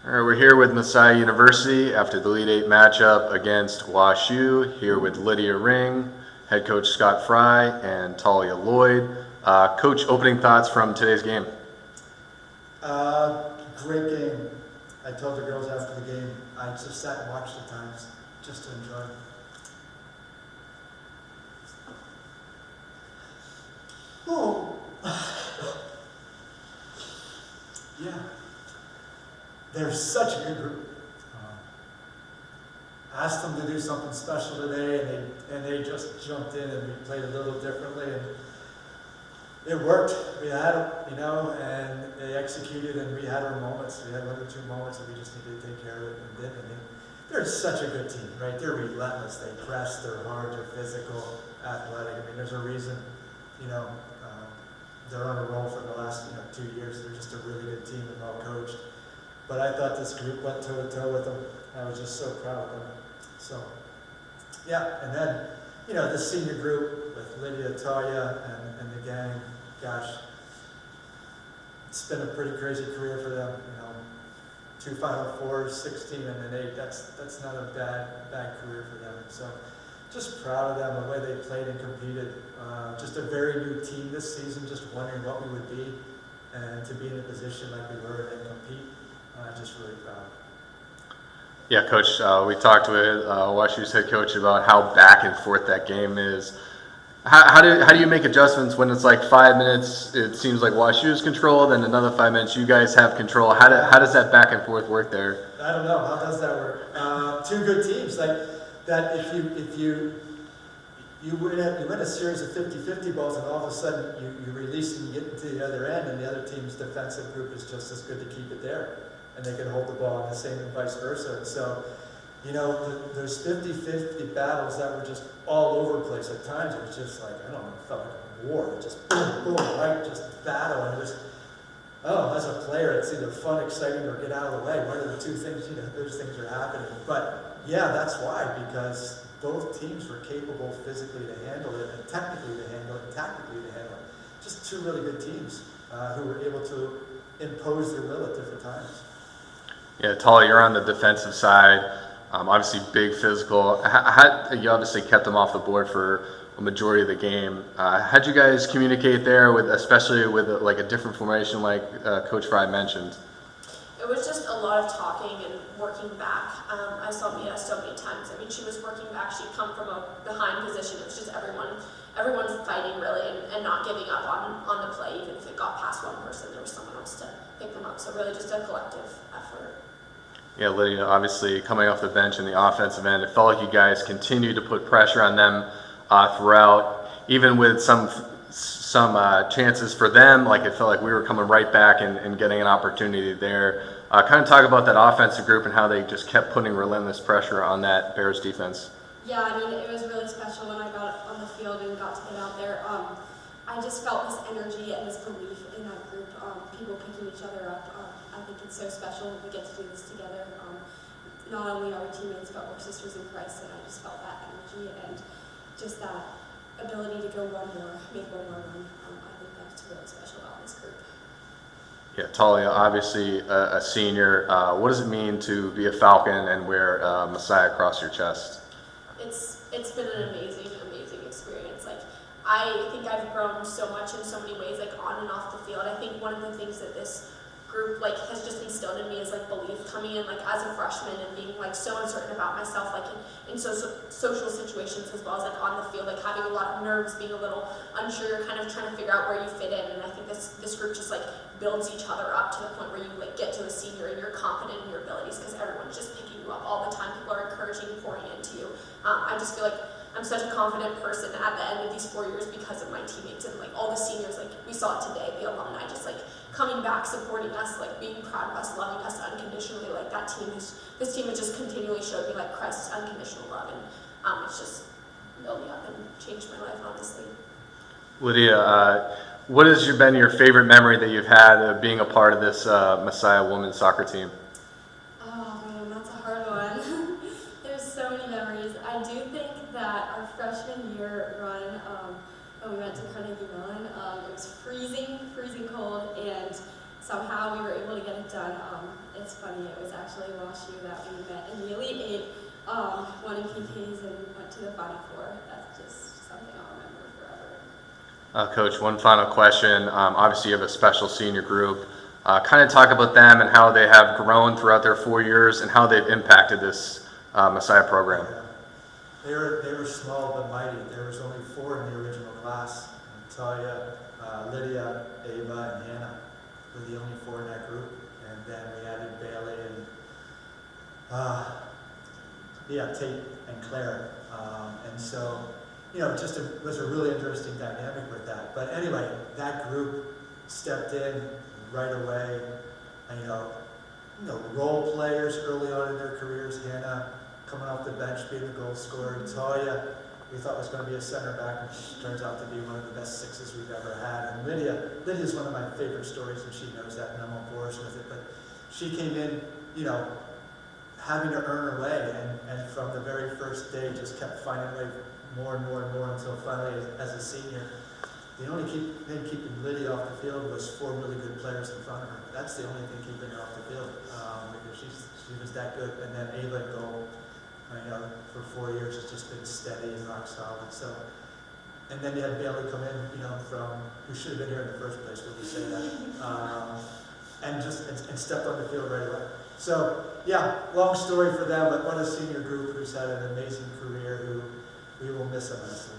All right, we're here with Messiah University after the Elite Eight matchup against WashU. Here with Lydia Ring, head coach Scott Frey, and Tahlia Lloyd. Coach, opening thoughts from today's game? Great game. I told the girls after the game, I just sat and watched at times just to enjoy. Oh, yeah. They're such a good group. Asked them to do something special today, and they just jumped in, and we played a little differently, and it worked. We had it, and they executed, and we had our moments. We had one or two moments, and we just needed to take care of it, and did. I mean, they're such a good team, right? They're relentless. They press. They're hard. They're physical, athletic. I mean, there's a reason, they're on a roll for the last 2 years. They're just a really good team and well coached. But I thought this group went toe to toe with them. I was just so proud of them. So, yeah, and then, the senior group with Lydia, Tahlia, and the gang, gosh, it's been a pretty crazy career for them. 2 Final Fours, 16 and an 8. That's not a bad career for them. So, just proud of them, the way they played and competed. Just a very new team this season, just wondering what we would be, and to be in a position like we were and compete. Just really proud. Yeah, Coach, we talked with WashU's head coach about how back and forth that game is. How do you make adjustments when it's like 5 minutes, it seems like WashU's control, then another 5 minutes you guys have control? How does that back and forth work there? I don't know. How does that work? Two good teams like that. If you win a series of 50-50 balls, and all of a sudden you release and you get into the other end, and the other team's defensive group is just as good to keep it there, and they can hold the ball, and the same and vice versa. And so, there's 50-50 battles that were just all over the place. At times it was just like, I don't know, it felt like a war. Just boom, boom, right? Just battle. And it was, as a player, it's either fun, exciting, or get out of the way. One of the two things, those things are happening. But yeah, that's why, because both teams were capable physically to handle it, and technically to handle it, and tactically to handle it. Just two really good teams who were able to impose their will at different times. Yeah, Tahlia, you're on the defensive side. Obviously, big physical. You obviously kept them off the board for a majority of the game. How'd you guys communicate there, especially with like a different formation, like Coach Frey mentioned? It was just a lot of talking and working back. I saw Mia so many times. I mean, she was working back. She'd come from a behind position. It was just everyone's fighting really and not giving up on the play. Even if it got past one person, there was someone else to pick them up. So really just a collective effort. Yeah, Lydia, obviously coming off the bench in the offensive end, it felt like you guys continued to put pressure on them throughout, even with some chances for them. Like, it felt like we were coming right back and getting an opportunity there. Kind of talk about that offensive group and how they just kept putting relentless pressure on that Bears defense. Yeah, I mean, it was really special when I got on the field and got to get out there. I just felt this energy and this belief in that group, people picking each other up. I think it's so special that we get to do this together. Not only are we teammates, but we're sisters in Christ, and I just felt that energy and just that ability to go one more, make one more run. I think that's really special about this group. Yeah, Tahlia, obviously a senior. What does it mean to be a Falcon and wear Messiah across your chest? It's been an amazing experience. Like, I think I've grown so much in so many ways, like on and off the field. I think one of the things that this group has just instilled in me is belief, coming in as a freshman and being so uncertain about myself, in social situations as well as on the field, having a lot of nerves, being a little unsure, kind of trying to figure out where you fit in. And I think this group just builds each other up to the point where you get to a senior and you're confident in your abilities because everyone's just picking you up all the time. People are encouraging, pouring into you. I just feel like I'm such a confident person at the end of these 4 years because of my teammates and all the seniors. We saw it today, the alumni just coming back, supporting us, being proud of us, loving us unconditionally. This team has just continually showed me Christ's unconditional love, and it's just built me up and changed my life, honestly. Lydia, what has been your favorite memory that you've had of being a part of this Messiah women's soccer team? Oh man, that's a hard one. There's so many memories. I do think that our freshman year run, when we went to Carnegie Mellon, it was freezing cold, and somehow we were able to get it done. It's funny, it was especially WashU, that we met in the Elite Eight, won in PKs and went to the Final Four. That's just something I'll remember forever. Coach, one final question. Obviously, you have a special senior group. Kind of talk about them and how they have grown throughout their 4 years and how they've impacted this Messiah program. They were small but mighty. There was only 4 in the original class. Tahlia, Lydia, Ava, and Hannah were the only 4 in that group. And then we added Bailey and Tate and Claire. And so, it was a really interesting dynamic with that. But anyway, that group stepped in right away. And, role players early on in their careers. Hannah coming off the bench, being the goal scorer. Tahlia, we thought was going to be a center back, and she turns out to be one of the best 6s we've ever had. And Lydia's one of my favorite stories, and she knows that, and I'm on board with it. But she came in, having to earn her way, and from the very first day just kept finding a way more and more and more until finally, as a senior, the only thing keeping Lydia off the field was 4 really good players in front of her. That's the only thing keeping her off the field, because she was that good. And then Ava at goal, for 4 years has just been steady and rock solid. So, and then you had Bailey come in, from who should have been here in the first place, when you say that, and stepped on the field right away. So, yeah, long story for them, but what a senior group who's had an amazing career, who we will miss immensely.